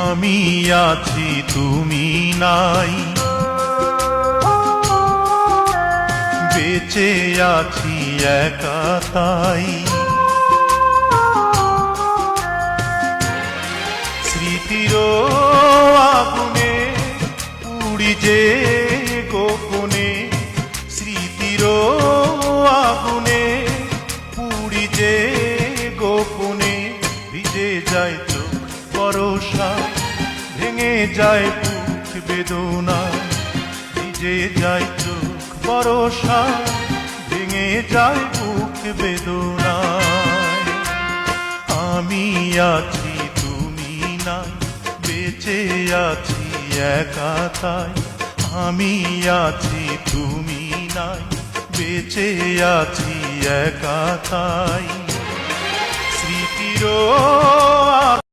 আমি আছি তুমি নাই, বেঁচে আছি একা তাই। স্মৃতির আগুনে পুড়ি যে গোপনে, স্মৃতির আগুনে পুড়ি যে গোপনে। ভিজে যায় চোখ বরষা, ভেঙে যায় বুক বেদনা। ভিজে যায় চোখ বরষা, ভেঙে যায় বুক বেদনায়। আমি আছি তুমি নাই, বেঁচে আছি একা তাই। আমি আছি তুমি নাই, বেঁচে আছি একা তাই। স্মৃতির